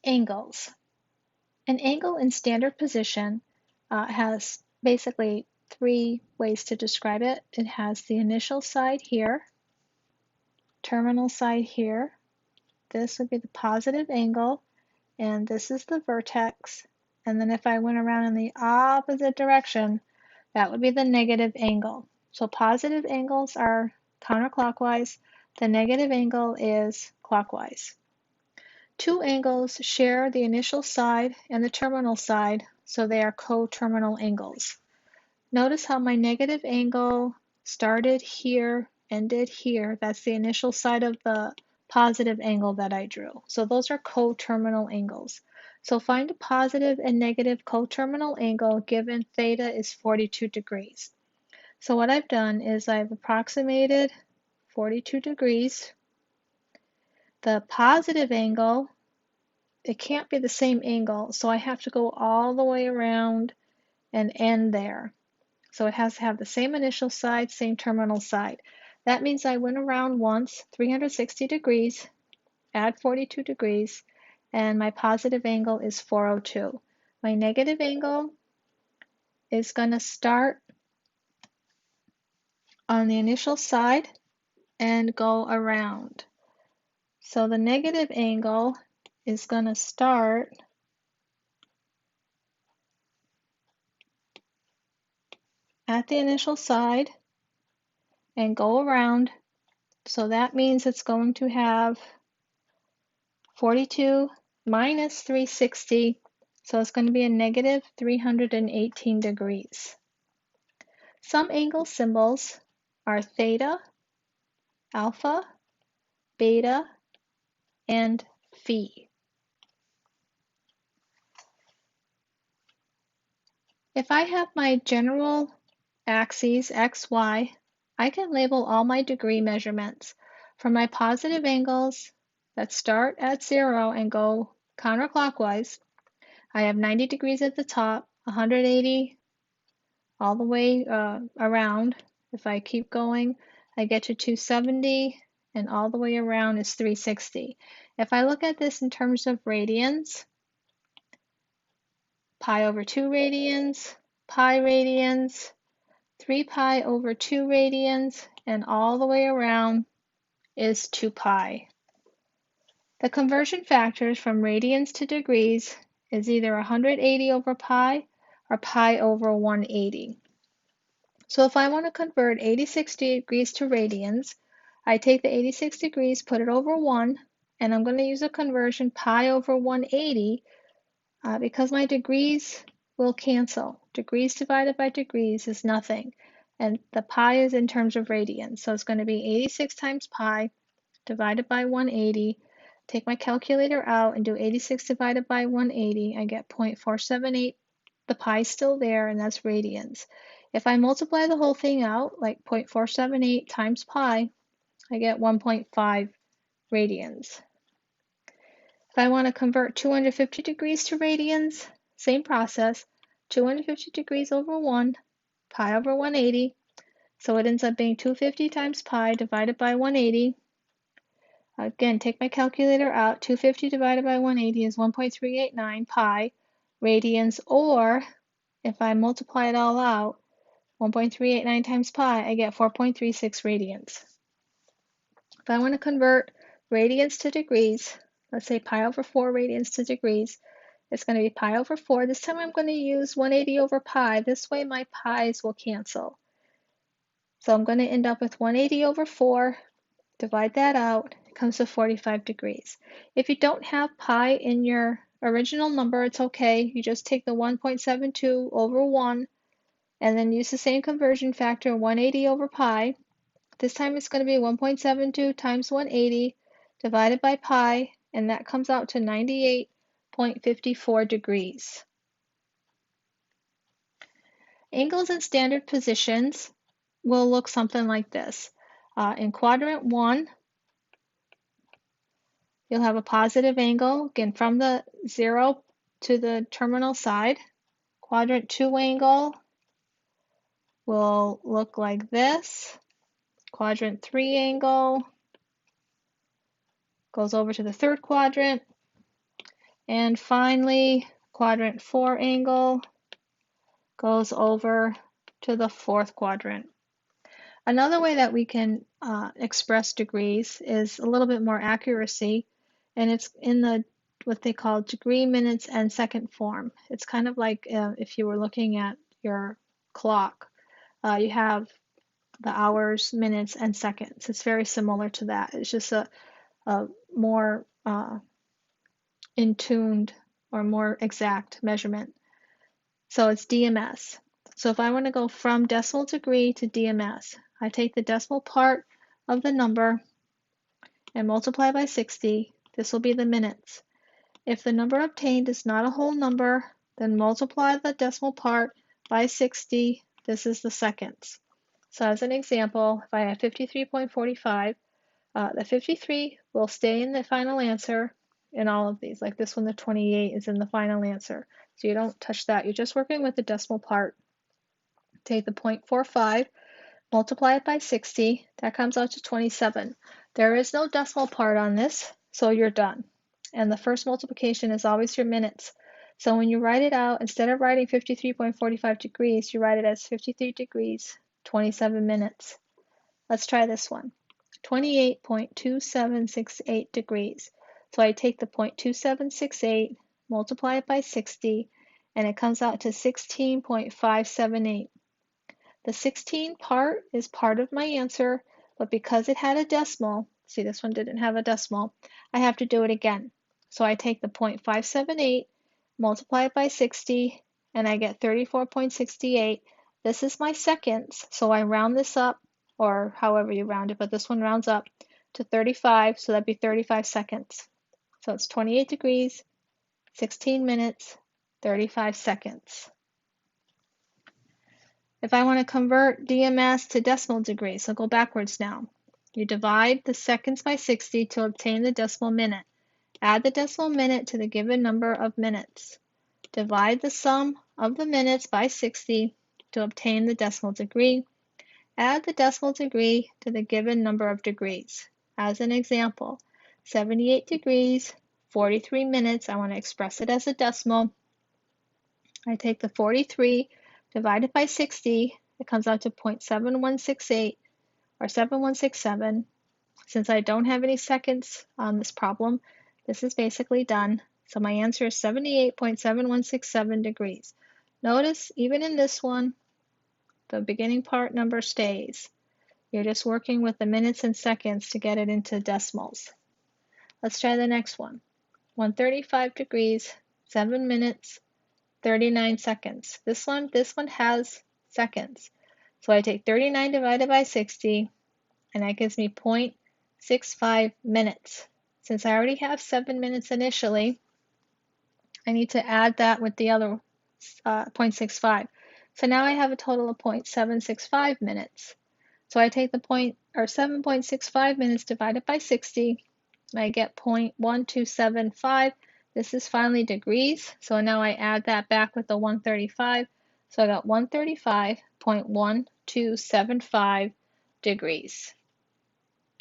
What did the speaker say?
Angles. An angle in standard position has basically three ways to describe it. It has the initial side here, terminal side here. This would be the positive angle, and this is the vertex. And then if I went around in the opposite direction, that would be the negative angle. So positive angles are counterclockwise. The negative angle is clockwise. Two angles share the initial side and the terminal side, so they are coterminal angles. Notice how my negative angle started here, ended here. That's the initial side of the positive angle that I drew. So those are coterminal angles. So find a positive and negative coterminal angle given theta is 42 degrees. So what I've done is I've approximated 42 degrees. The positive angle, it can't be the same angle, so I have to go all the way around and end there. So it has to have the same initial side, same terminal side. That means I went around once, 360 degrees, add 42 degrees, and my positive angle is 402. My negative angle is going to start on the initial side and go around. So the negative angle is going to start at the initial side and go around. So that means it's going to have 42 minus 360, so it's going to be a negative 318 degrees. Some angle symbols are theta, alpha, beta, and phi. If I have my general axes, x, y, I can label all my degree measurements. For my positive angles that start at 0 and go counterclockwise, I have 90 degrees at the top, 180 all the way around. If I keep going, I get to 270, and all the way around is 360. If I look at this in terms of radians, pi over 2 radians, pi radians, 3 pi over 2 radians, and all the way around is 2 pi. The conversion factors from radians to degrees is either 180 over pi or pi over 180. So if I want to convert 86 degrees to radians, I take the 86 degrees, put it over 1, and I'm going to use a conversion pi over 180 because my degrees will cancel. Degrees divided by degrees is nothing, and the pi is in terms of radians. So it's going to be 86 times pi divided by 180. Take my calculator out and do 86 divided by 180. I get 0.478. The pi is still there, and that's radians. If I multiply the whole thing out, like 0.478 times pi, I get 1.5 radians. If I want to convert 250 degrees to radians, same process, 250 degrees over 1, pi over 180. So it ends up being 250 times pi divided by 180. Again, take my calculator out. 250 divided by 180 is 1.389 pi radians, or if I multiply it all out, 1.389 times pi, I get 4.36 radians. If I want to convert radians to degrees, let's say pi over 4 radians to degrees, it's going to be pi over 4. This time I'm going to use 180 over pi. This way my pi's will cancel. So I'm going to end up with 180 over 4. Divide that out. It comes to 45 degrees. If you don't have pi in your original number, it's okay. You just take the 1.72 over 1 and then use the same conversion factor, 180 over pi. This time it's going to be 1.72 times 180 divided by pi, and that comes out to 98.54 degrees. Angles in standard positions will look something like this. In quadrant 1, you'll have a positive angle, again, from the 0 to the terminal side. Quadrant 2 angle will look like this. Quadrant 3 angle goes over to the third quadrant. And finally, quadrant 4 angle goes over to the 4th quadrant. Another way that we can express degrees is a little bit more accuracy, and it's in the what they call degree, minutes, and second form. It's kind of like if you were looking at your clock. You have the hours, minutes, and seconds. It's very similar to that. It's just a more in tuned or more exact measurement. So it's DMS. So if I want to go from decimal degree to DMS, I take the decimal part of the number and multiply by 60. This will be the minutes. If the number obtained is not a whole number, then multiply the decimal part by 60. This is the seconds. So as an example, if I have 53.45, the 53 will stay in the final answer in all of these. Like this one, the 28 is in the final answer. So you don't touch that. You're just working with the decimal part. Take the 0.45, multiply it by 60. That comes out to 27. There is no decimal part on this, so you're done. And the first multiplication is always your minutes. So when you write it out, instead of writing 53.45 degrees, you write it as 53 degrees, 27 minutes. Let's try this one. 28.2768 degrees. So I take the 0.2768, multiply it by 60, and it comes out to 16.578. The 16 part is part of my answer, but because it had a decimal, see this one didn't have a decimal, I have to do it again. So I take the 0.578, multiply it by 60, and I get 34.68. This is my seconds, so I round this up, or however you round it, but this one rounds up to 35, so that'd be 35 seconds. So it's 28 degrees, 16 minutes, 35 seconds. If I want to convert DMS to decimal degrees, so go backwards now. You divide the seconds by 60 to obtain the decimal minute. Add the decimal minute to the given number of minutes. Divide the sum of the minutes by 60 to obtain the decimal degree. Add the decimal degree to the given number of degrees. As an example, 78 degrees, 43 minutes. I want to express it as a decimal. I take the 43 divided by 60. It comes out to 0.7168 or 7167. Since I don't have any seconds on this problem, this is basically done. So my answer is 78.7167 degrees. Notice, even in this one, the beginning part number stays. You're just working with the minutes and seconds to get it into decimals. Let's try the next one. 135 degrees, 7 minutes, 39 seconds. This one has seconds. So I take 39 divided by 60, and that gives me 0.65 minutes. Since I already have 7 minutes initially, I need to add that with the other 0.65. So now I have a total of 0.765 minutes. So I take the 7.65 minutes divided by 60, and I get 0.1275. This is finally degrees, so now I add that back with the 135. So I got 135.1275 degrees.